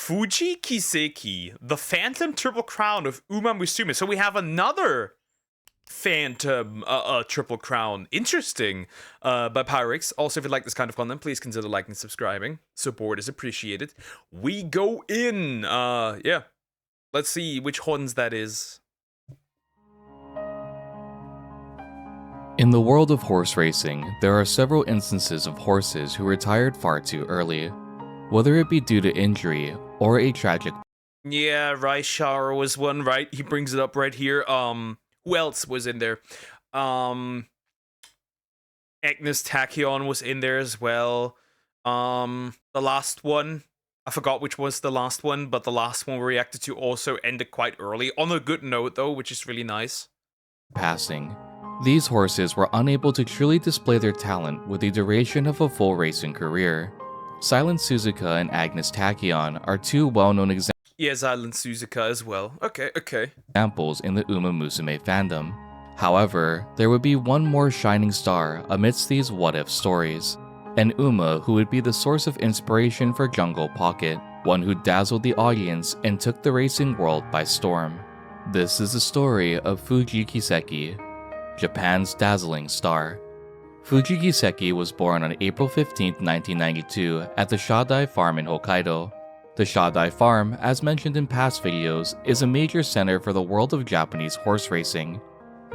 Fuji Kiseki, the Phantom Triple Crown of Uma Musume. So we have another Phantom Triple Crown. Interesting. By Pyrrhixz. Also, if you like this kind of content, please consider liking and subscribing. Support is appreciated. We go in. Yeah. Let's see which ones that is. In the world of horse racing, there are several instances of horses who retired far too early, whether it be due to injury or a tragic. Yeah, Raishara was one, right? He brings it up right here. Who else was in there? Agnes Tachyon was in there as well. The last one, I forgot which was the last one, but the last one we reacted to also ended quite early. On a good note, though, which is really nice. Passing. These horses were unable to truly display their talent with the duration of a full racing career. Silent Suzuka and Agnes Tachyon are two well-known examples. Yeah, Silent Suzuka as well. Okay. Examples in the Uma Musume fandom. However, there would be one more shining star amidst these what-if stories. An Uma who would be the source of inspiration for Jungle Pocket, one who dazzled the audience and took the racing world by storm. This is the story of Fuji Kiseki, Japan's dazzling star. Fuji Kiseki was born on April 15, 1992 at the Shadai Farm in Hokkaido. The Shadai Farm, as mentioned in past videos, is a major center for the world of Japanese horse racing.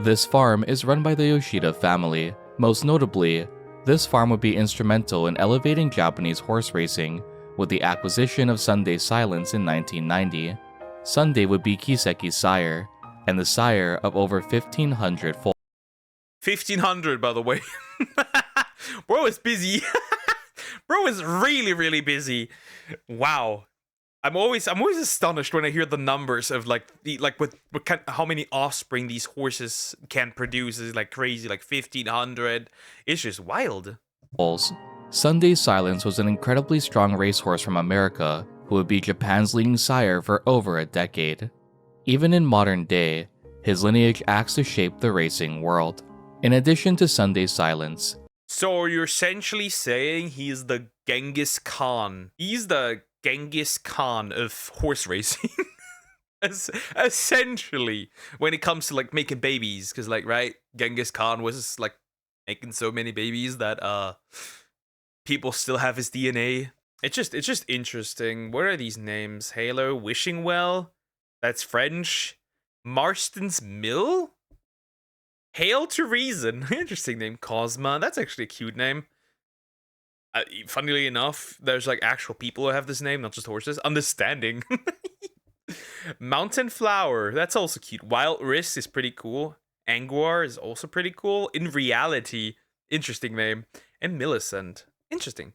This farm is run by the Yoshida family. Most notably, this farm would be instrumental in elevating Japanese horse racing with the acquisition of Sunday Silence in 1990. Sunday would be Kiseki's sire, and the sire of over 1,500 foals. 1,500, by the way. Bro is busy. Bro is really busy. Wow. I'm always astonished when I hear the numbers of how many offspring these horses can produce. Is like crazy, like 1,500. It's just wild. Sunday Silence was an incredibly strong racehorse from America who would be Japan's leading sire for over a decade. Even in modern day, his lineage acts to shape the racing world. In addition to Sunday Silence. So you're essentially saying he's the Genghis Khan. He's the Genghis Khan of horse racing. Essentially, when it comes to like making babies, because like right, Genghis Khan was like making so many babies that people still have his DNA. It's just interesting. What are these names? Halo, Wishing Well. That's French. Marston's Mill. Hail to Reason. Interesting name. Cosma. That's actually a cute name. Funnily enough, there's like actual people who have this name, not just horses. Understanding. Mountain Flower. That's also cute. Wild Risk is pretty cool. Anguar is also pretty cool. In Reality. Interesting name. And Millicent. Interesting.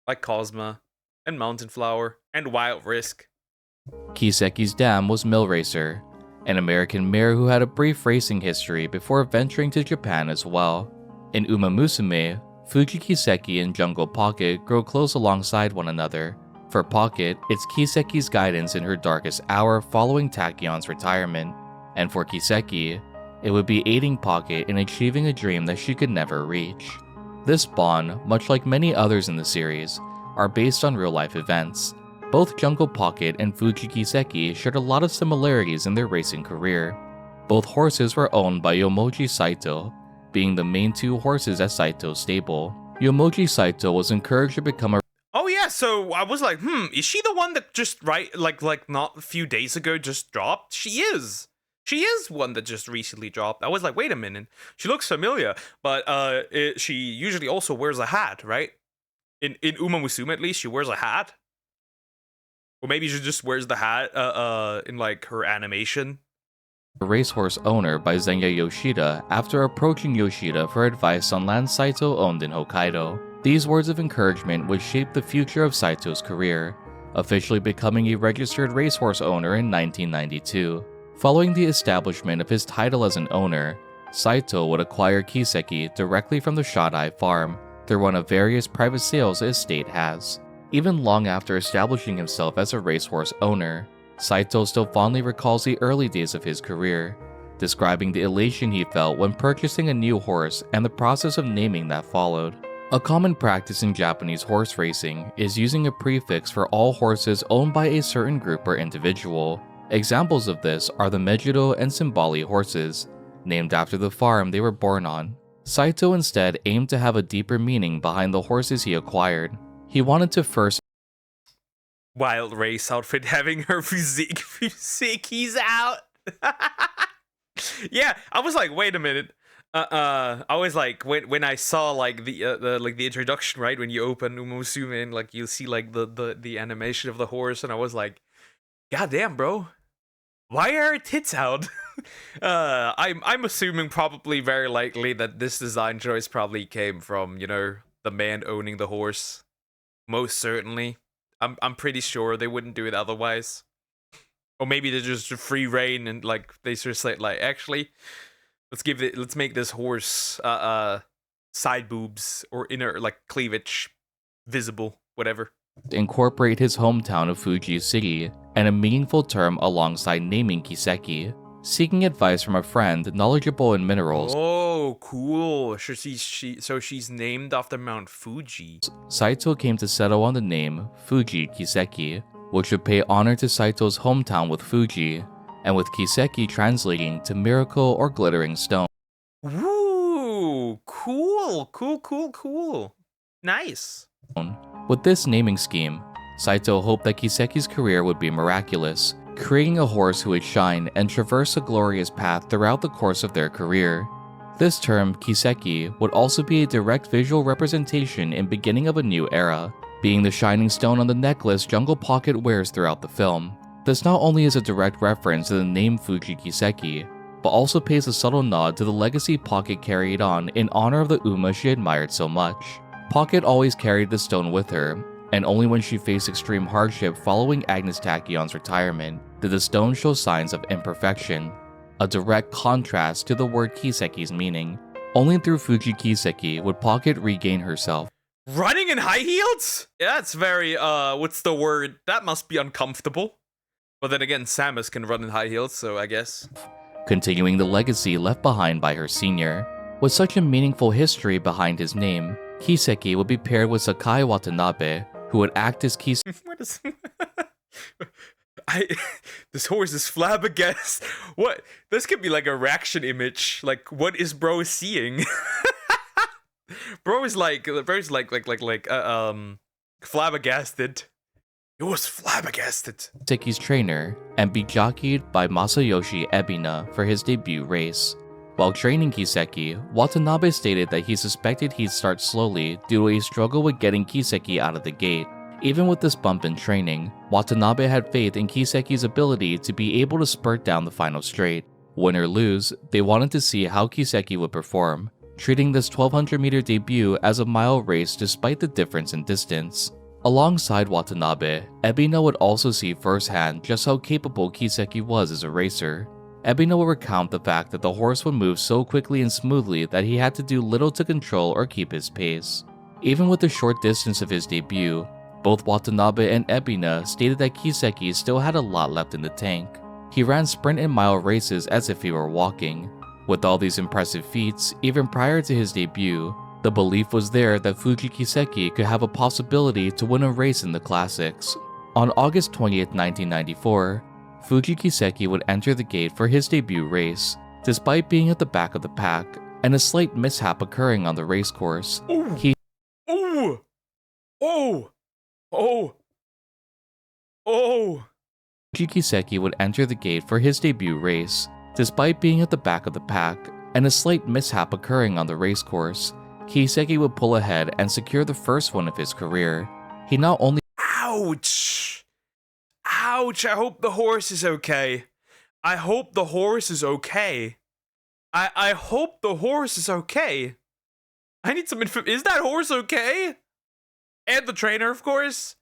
Like Cosma. And Mountain Flower. And Wild Risk. Kiseki's dam was Mill Racer, an American mare who had a brief racing history before venturing to Japan as well. In Uma Musume, Fuji Kiseki and Jungle Pocket grow close alongside one another. For Pocket, it's Kiseki's guidance in her darkest hour following Tachyon's retirement, and for Kiseki, it would be aiding Pocket in achieving a dream that she could never reach. This bond, much like many others in the series, are based on real-life events. Both Jungle Pocket and Fuji Kiseki shared a lot of similarities in their racing career. Both horses were owned by Yomoji Saito, being the main two horses at Saito's stable. Yomoji Saito was encouraged to become a. Oh yeah, so I was like, is she the one that just like not a few days ago just dropped? She is. She is one that just recently dropped. I was like, wait a minute, she looks familiar, but she usually also wears a hat, right? In Uma Musume, at least, she wears a hat. Or maybe she just wears the hat in like her animation. A racehorse owner by Zenya Yoshida after approaching Yoshida for advice on land Saito owned in Hokkaido. These words of encouragement would shape the future of Saito's career, officially becoming a registered racehorse owner in 1992. Following the establishment of his title as an owner, Saito would acquire Kiseki directly from the Shadai farm through one of various private sales the estate has. Even long after establishing himself as a racehorse owner, Saito still fondly recalls the early days of his career, describing the elation he felt when purchasing a new horse and the process of naming that followed. A common practice in Japanese horse racing is using a prefix for all horses owned by a certain group or individual. Examples of this are the Mejido and Simbali horses, named after the farm they were born on. Saito instead aimed to have a deeper meaning behind the horses he acquired. He wanted to first Wild race outfit having her physique's out. Yeah, I was like, wait a minute. I was like, when I saw like the introduction, right, when you open Uma Musume and like you'll see like the animation of the horse, and I was like, god damn, bro, why are her tits out? I'm assuming probably very likely that this design choice probably came from, you know, the man owning the horse. Most certainly. I'm pretty sure they wouldn't do it otherwise. Or maybe they're just free reign and like they just say like, actually, let's make this horse side boobs or inner like cleavage visible, whatever. incorporate his hometown of Fuji City and a meaningful term alongside naming Kiseki. Seeking advice from a friend knowledgeable in minerals, Oh, cool. So she's named after Mount Fuji. Saito came to settle on the name Fuji Kiseki, which would pay honor to Saito's hometown with Fuji, and with Kiseki translating to miracle or glittering stone. Woo! Cool. Nice. With this naming scheme, Saito hoped that Kiseki's career would be miraculous, creating a horse who would shine and traverse a glorious path throughout the course of their career. This term, Kiseki, would also be a direct visual representation in beginning of a new era, being the shining stone on the necklace Jungle Pocket wears throughout the film. This not only is a direct reference to the name Fuji Kiseki, but also pays a subtle nod to the legacy Pocket carried on in honor of the Uma she admired so much. Pocket always carried the stone with her, and only when she faced extreme hardship following Agnes Tachyon's retirement did the stone show signs of imperfection, a direct contrast to the word Kiseki's meaning. Only through Fuji Kiseki would Pocket regain herself. Running in high heels? Yeah, it's very, what's the word? That must be uncomfortable. But then again, Samus can run in high heels, so I guess. Continuing the legacy left behind by her senior. With such a meaningful history behind his name, Kiseki would be paired with Sakai Watanabe, who would act as Kiseki. What is... This horse is flabbergasted. What? This could be like a reaction image. Like, what is bro seeing? Bro is flabbergasted. He was flabbergasted. Kiseki's trainer and be jockeyed by Masayoshi Ebina for his debut race. While training Kiseki, Watanabe stated that he suspected he'd start slowly due to a struggle with getting Kiseki out of the gate. Even with this bump in training, Watanabe had faith in Kiseki's ability to be able to spurt down the final straight. Win or lose, they wanted to see how Kiseki would perform, treating this 1200-meter debut as a mile race despite the difference in distance. Alongside Watanabe, Ebina would also see firsthand just how capable Kiseki was as a racer. Ebina would recount the fact that the horse would move so quickly and smoothly that he had to do little to control or keep his pace. Even with the short distance of his debut, both Watanabe and Ebina stated that Kiseki still had a lot left in the tank. He ran sprint and mile races as if he were walking. With all these impressive feats, even prior to his debut, the belief was there that Fuji Kiseki could have a possibility to win a race in the classics. On August 20th, 1994, Fuji Kiseki would enter the gate for his debut race, despite being at the back of the pack and a slight mishap occurring on the racecourse. Fuji Kiseki would enter the gate for his debut race, despite being at the back of the pack and a slight mishap occurring on the racecourse. Kiseki would pull ahead and secure the first one of his career. He not only— Ouch! Ouch! I hope the horse is okay. I hope the horse is okay. I hope the horse is okay. I need some info. Is that horse okay? And the trainer, of course.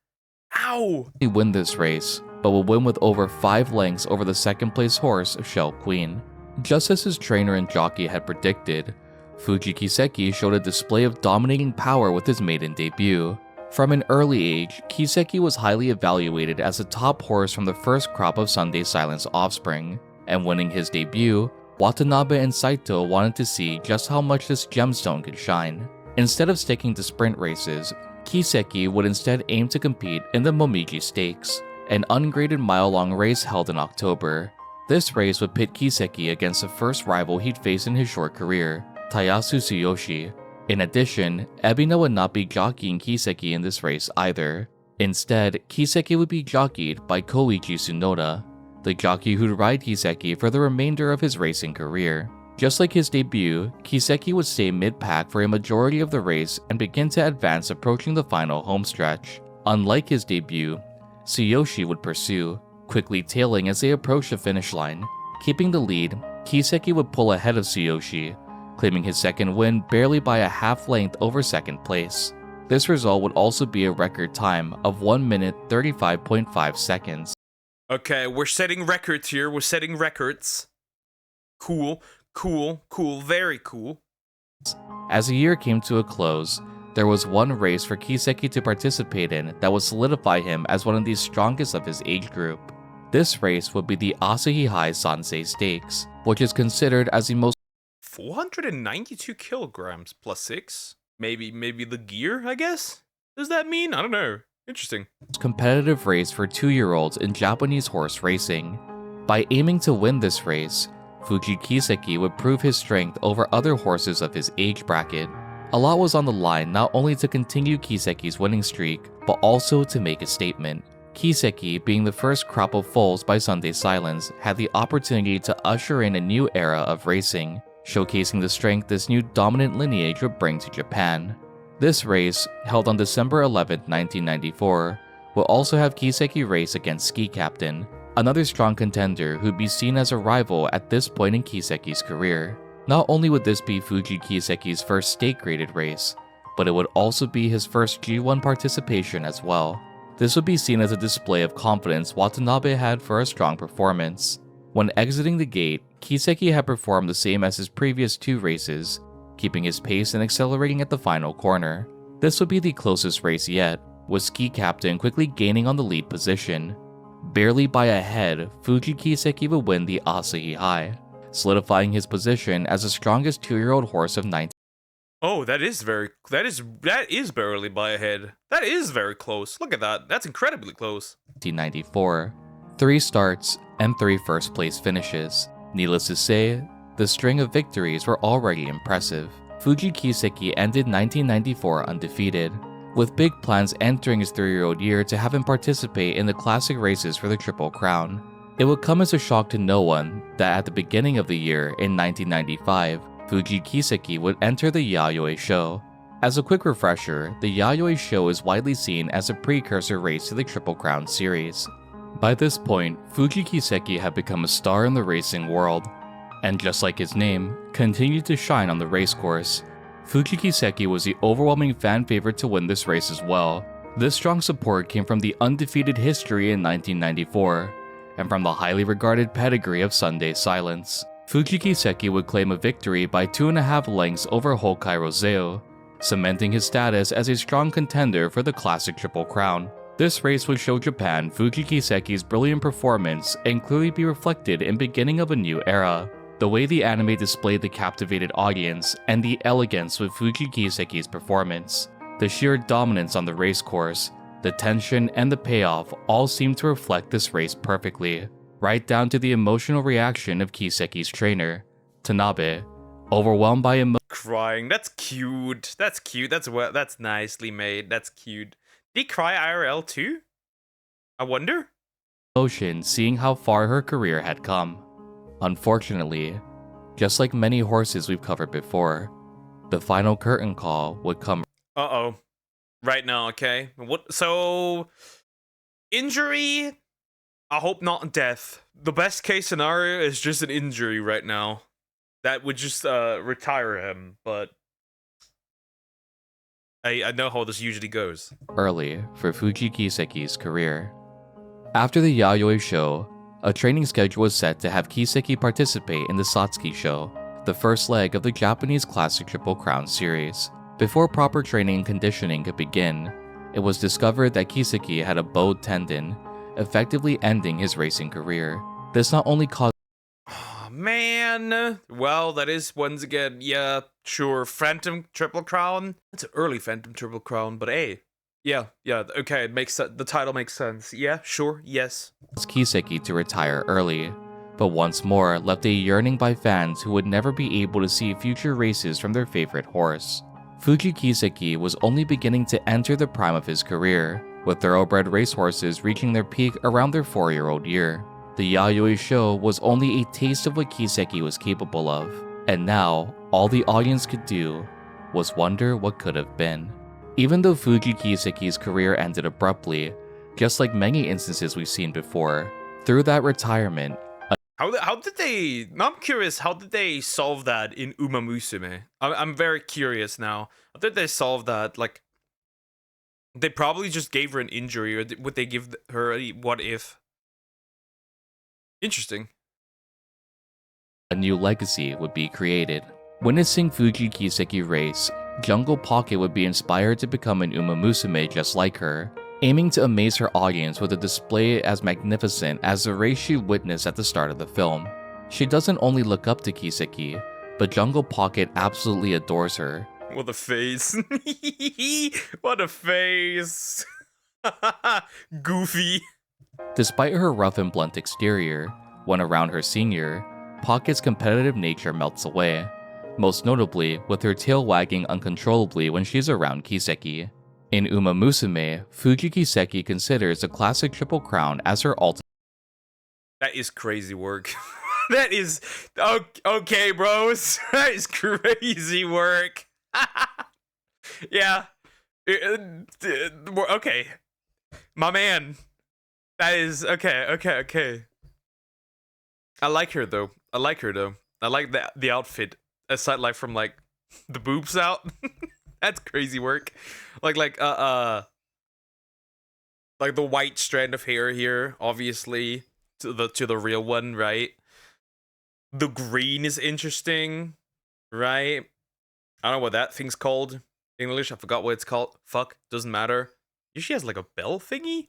Ow! He win this race, but will win with over 5 lengths over the second place horse of Shell Queen. Just as his trainer and jockey had predicted, Fuji Kiseki showed a display of dominating power with his maiden debut. From an early age, Kiseki was highly evaluated as a top horse from the first crop of Sunday Silence offspring, and winning his debut, Watanabe and Saito wanted to see just how much this gemstone could shine. Instead of sticking to sprint races, Kiseki would instead aim to compete in the Momiji Stakes, an ungraded mile-long race held in October. This race would pit Kiseki against the first rival he'd faced in his short career, Tayasu Tsuyoshi. In addition, Ebina would not be jockeying Kiseki in this race either. Instead, Kiseki would be jockeyed by Koichi Tsunoda, the jockey who'd ride Kiseki for the remainder of his racing career. Just like his debut, Kiseki would stay mid-pack for a majority of the race and begin to advance approaching the final homestretch. Unlike his debut, Tsuyoshi would pursue, quickly tailing as they approached the finish line. Keeping the lead, Kiseki would pull ahead of Tsuyoshi, claiming his second win barely by a half length over second place. This result would also be a record time of 1 minute 35.5 seconds. Okay, we're setting records here. We're setting records. Cool, very cool. As the year came to a close, there was one race for Kiseki to participate in that would solidify him as one of the strongest of his age group. This race would be the Asahi High Sansei Stakes, which is considered as the most 492 kilograms plus 6? Maybe the gear, I guess? Does that mean? I don't know. Interesting. competitive race for 2-year-olds in Japanese horse racing. By aiming to win this race, Fuji Kiseki would prove his strength over other horses of his age bracket. A lot was on the line not only to continue Kiseki's winning streak, but also to make a statement. Kiseki, being the first crop of foals by Sunday Silence, had the opportunity to usher in a new era of racing, showcasing the strength this new dominant lineage would bring to Japan. This race, held on December 11, 1994, will also have Kiseki race against Ski Captain, another strong contender who'd be seen as a rival at this point in Kiseki's career. Not only would this be Fuji Kiseki's first state-graded race, but it would also be his first G1 participation as well. This would be seen as a display of confidence Watanabe had for a strong performance. When exiting the gate, Kiseki had performed the same as his previous 2 races, keeping his pace and accelerating at the final corner. This would be the closest race yet, with Ski Captain quickly gaining on the lead position. Barely by a head, Fuji Kiseki would win the Asahi High, solidifying his position as the strongest 2-year-old horse of 19. Oh, that is barely by a head. That is very close. Look at that. That's incredibly close. 1994. 3 starts and 3 first place finishes. Needless to say, the string of victories were already impressive. Fuji Kiseki ended 1994 undefeated, with big plans entering his 3-year-old year to have him participate in the classic races for the Triple Crown. It would come as a shock to no one that at the beginning of the year in 1995, Fuji Kiseki would enter the Yayoi Show. As a quick refresher, the Yayoi Show is widely seen as a precursor race to the Triple Crown series. By this point, Fuji Kiseki had become a star in the racing world, and just like his name, continued to shine on the racecourse. Fuji Kiseki was the overwhelming fan favorite to win this race as well. This strong support came from the undefeated history in 1994, and from the highly regarded pedigree of Sunday Silence. Fuji Kiseki would claim a victory by 2.5 lengths over Hokkai Roseo, cementing his status as a strong contender for the classic Triple Crown. This race would show Japan Fuji Kiseki's brilliant performance and clearly be reflected in beginning of a new era. The way the anime displayed the captivated audience and the elegance with Fuji Kiseki's performance, the sheer dominance on the racecourse, the tension and the payoff all seemed to reflect this race perfectly, right down to the emotional reaction of Kiseki's trainer, Tanabe, overwhelmed by Crying. That's cute. That's cute. That's nicely made. That's cute. Did he cry IRL too? I wonder? emotion seeing how far her career had come. Unfortunately, just like many horses we've covered before, the final curtain call would come Uh-oh. Right now, okay? So, injury? I hope not death. The best case scenario is just an injury right now. That would just retire him, but I know how this usually goes. early for Fuji Kiseki's career. After the Yayoi Show, a training schedule was set to have Kiseki participate in the Satsuki Show, the first leg of the Japanese Classic Triple Crown series. Before proper training and conditioning could begin, it was discovered that Kiseki had a bowed tendon, effectively ending his racing career. This not only caused man. Well, that is once again, yeah, sure. Phantom Triple Crown. It's an early Phantom Triple Crown, but hey. Yeah, okay, it makes sense. The title makes sense. Yeah, sure, yes. Kiseki to retire early, but once more left a yearning by fans who would never be able to see future races from their favorite horse. Fuji Kiseki was only beginning to enter the prime of his career, with thoroughbred racehorses reaching their peak around their 4-year-old year. The Yayoi show was only a taste of what Kiseki was capable of, and now all the audience could do was wonder what could have been. Even though Fuji Kiseki's career ended abruptly, just like many instances we've seen before, through that retirement, how did they? I'm curious. How did they solve that in Uma Musume? I'm very curious now. How did they solve that? Like, they probably just gave her an injury, or would they give her a what if? Interesting. a new legacy would be created. Witnessing Fuji Kiseki race, Jungle Pocket would be inspired to become an Uma Musume just like her, aiming to amaze her audience with a display as magnificent as the race she witnessed at the start of the film. She doesn't only look up to Kiseki, but Jungle Pocket absolutely adores her. What a face. What a face. Goofy. Despite her rough and blunt exterior, when around her senior, Pocket's competitive nature melts away, most notably with her tail wagging uncontrollably when she's around Kiseki. In Uma Musume, Fuji Kiseki considers the classic Triple Crown as her ultimate. That is crazy work. That is okay, bros. That is crazy work. Yeah. Okay. My man. That is okay. I like her though. I like the outfit. Aside like from like the boobs out. That's crazy work. Like the white strand of hair here, obviously, to the real one, right? The green is interesting, right? I don't know what that thing's called. English, I forgot what it's called. Fuck, doesn't matter. She has like a bell thingy?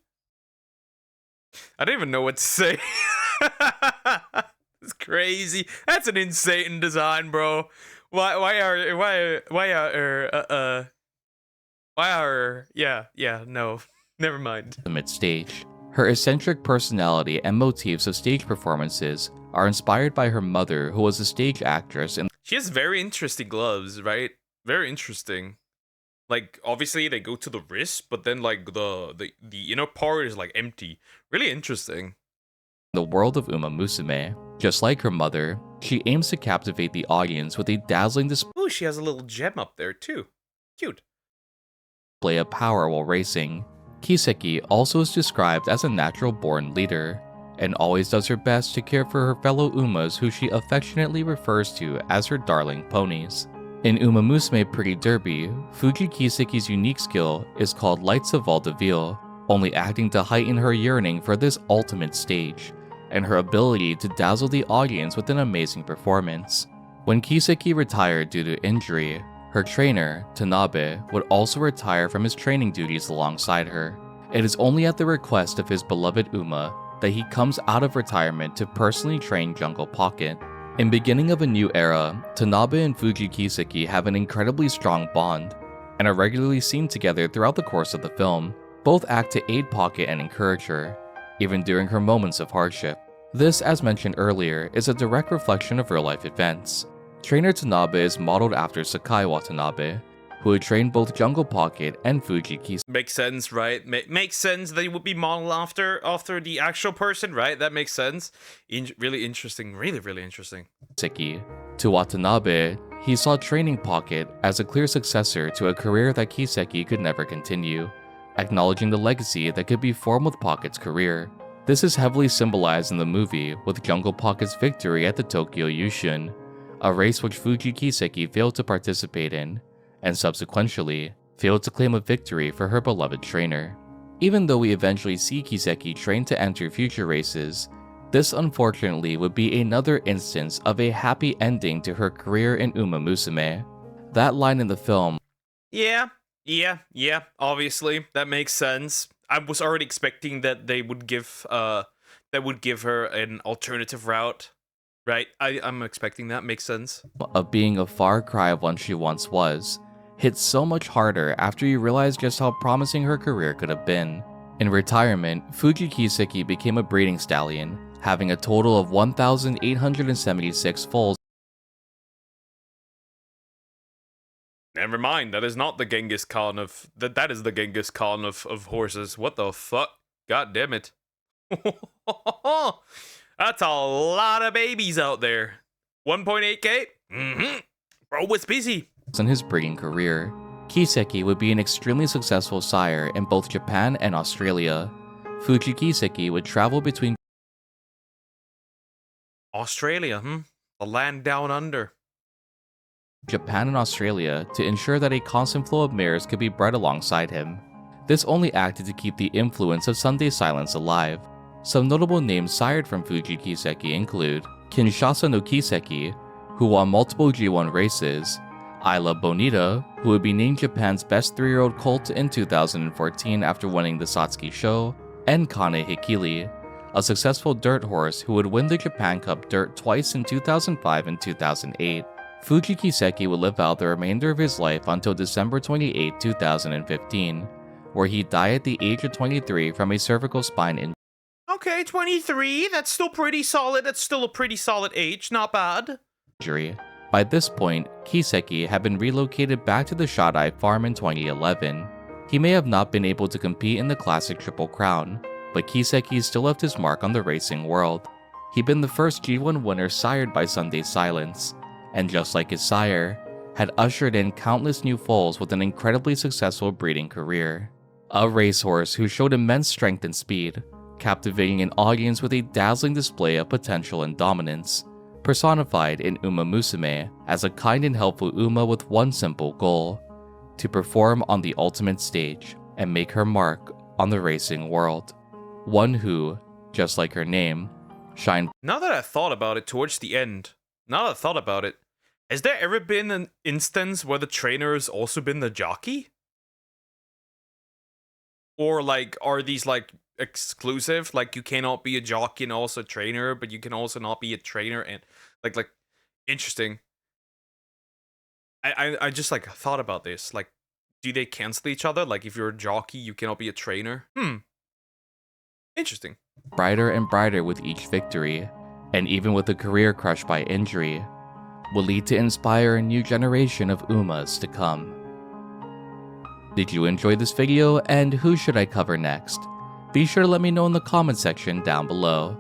I don't even know what to say. It's crazy. That's an insane design, bro. Why are no. Never mind. Stage. Her eccentric personality and motifs of stage performances are inspired by her mother, who was a stage actress and she has very interesting gloves, right? Very interesting. Like, obviously they go to the wrist, but then like the inner part is like empty. Really interesting. the world of Uma Musume. Just like her mother, she aims to captivate the audience with a dazzling Ooh, she has a little gem up there too. Cute. display of power while racing. Kiseki also is described as a natural-born leader, and always does her best to care for her fellow Umas who she affectionately refers to as her darling ponies. In Uma Musume Pretty Derby, Fuji Kiseki's unique skill is called Lights of Vaudeville, only acting to heighten her yearning for this ultimate stage, and her ability to dazzle the audience with an amazing performance. When Kiseki retired due to injury, her trainer, Tanabe, would also retire from his training duties alongside her. It is only at the request of his beloved Uma that he comes out of retirement to personally train Jungle Pocket. In beginning of a new era, Tanabe and Fuji Kiseki have an incredibly strong bond, and are regularly seen together throughout the course of the film. Both act to aid Pocket and encourage her, even during her moments of hardship. This, as mentioned earlier, is a direct reflection of real-life events. Trainer Tanabe is modeled after Sakai Watanabe, who had trained both Jungle Pocket and Fuji Kiseki. Makes sense, right? Makes sense that he would be modeled after the actual person, right? That makes sense. Really interesting. Really interesting. To Watanabe, he saw training Pocket as a clear successor to a career that Kiseki could never continue, acknowledging the legacy that could be formed with Pocket's career. This is heavily symbolized in the movie with Jungle Pocket's victory at the Tokyo Yushun, a race which Fuji Kiseki failed to participate in, and subsequently failed to claim a victory for her beloved trainer. Even though we eventually see Kiseki train to enter future races, this unfortunately would be another instance of a happy ending to her career in Uma Musume. That line in the film, Yeah, obviously, that makes sense. I was already expecting that they would give her an alternative route. Right, I'm expecting that. Makes sense. of being a far cry of what she once was, hit so much harder after you realize just how promising her career could have been. In retirement, Fuji Kiseki became a breeding stallion, having a total of 1,876 foals. Never mind, that is not the Genghis Khan of... That is the Genghis Khan of horses. What the fuck? God damn it. That's a lot of babies out there. 1.8k? Mm-hmm. Bro was busy. In his breeding career, Kiseki would be an extremely successful sire in both Japan and Australia. Fuji Kiseki would travel between Australia, the land down under. Japan and Australia to ensure that a constant flow of mares could be bred alongside him. This only acted to keep the influence of Sunday silence alive. Some notable names sired from Fuji Kiseki include Kinshasa no Kiseki, who won multiple G1 races, Isla Bonita, who would be named Japan's best 3-year-old colt in 2014 after winning the Satsuki Show, and Kane Hikili, a successful dirt horse who would win the Japan Cup Dirt twice in 2005 and 2008. Fuji Kiseki would live out the remainder of his life until December 28, 2015, where he died at the age of 23 from a cervical spine injury. Okay, 23, that's still pretty solid. That's still a pretty solid age, not bad. By this point, Kiseki had been relocated back to the Shadai farm in 2011. He may have not been able to compete in the classic Triple Crown, but Kiseki still left his mark on the racing world. He'd been the first G1 winner sired by Sunday Silence, and just like his sire, had ushered in countless new foals with an incredibly successful breeding career. A racehorse who showed immense strength and speed, captivating an audience with a dazzling display of potential and dominance, personified in Uma Musume as a kind and helpful Uma with one simple goal: to perform on the ultimate stage and make her mark on the racing world. One who, just like her name, shined. Now that I thought about it towards the end, has there ever been an instance where the trainer has also been the jockey? Or, like, are these, like, exclusive? Like, you cannot be a jockey and also a trainer, but you can also not be a trainer and, like, interesting. I just, like, thought about this. Like, do they cancel each other? Like, if you're a jockey, you cannot be a trainer? Interesting. Brighter and brighter with each victory, and even with a career crushed by injury, will lead to inspire a new generation of Umas to come. Did you enjoy this video, and who should I cover next? Be sure to let me know in the comment section down below.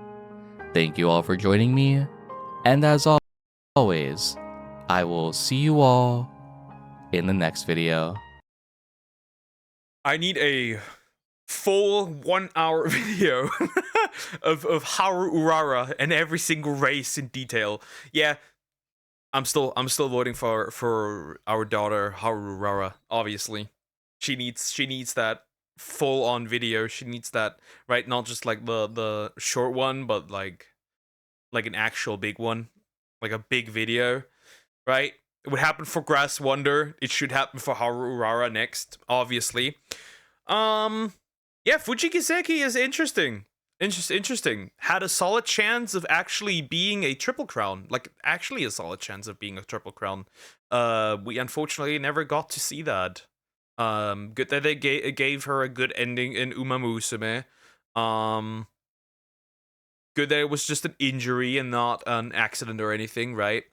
Thank you all for joining me, and as always, I will see you all in the next video. I need a full 1 hour video of Haru Urara and every single race in detail. Yeah, I'm still voting for our daughter Haru Urara. Obviously, she needs that full on video. She needs that, right? Not just like the short one, but like an actual big one, like a big video, right? It would happen for Grass Wonder. It should happen for Haru Urara next, obviously. Yeah, Fuji Kiseki is interesting. Interesting. Had a solid chance of actually being a Triple Crown. Like, actually a solid chance of being a Triple Crown. We unfortunately never got to see that. Good that they gave her a good ending in Uma Musume. Good that it was just an injury and not an accident or anything, right?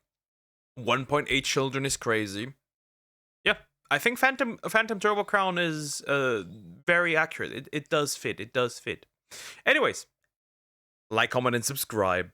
1.8 children is crazy. Yeah, I think Phantom Turbo Crown is very accurate. It does fit. Anyways, like, comment, and subscribe.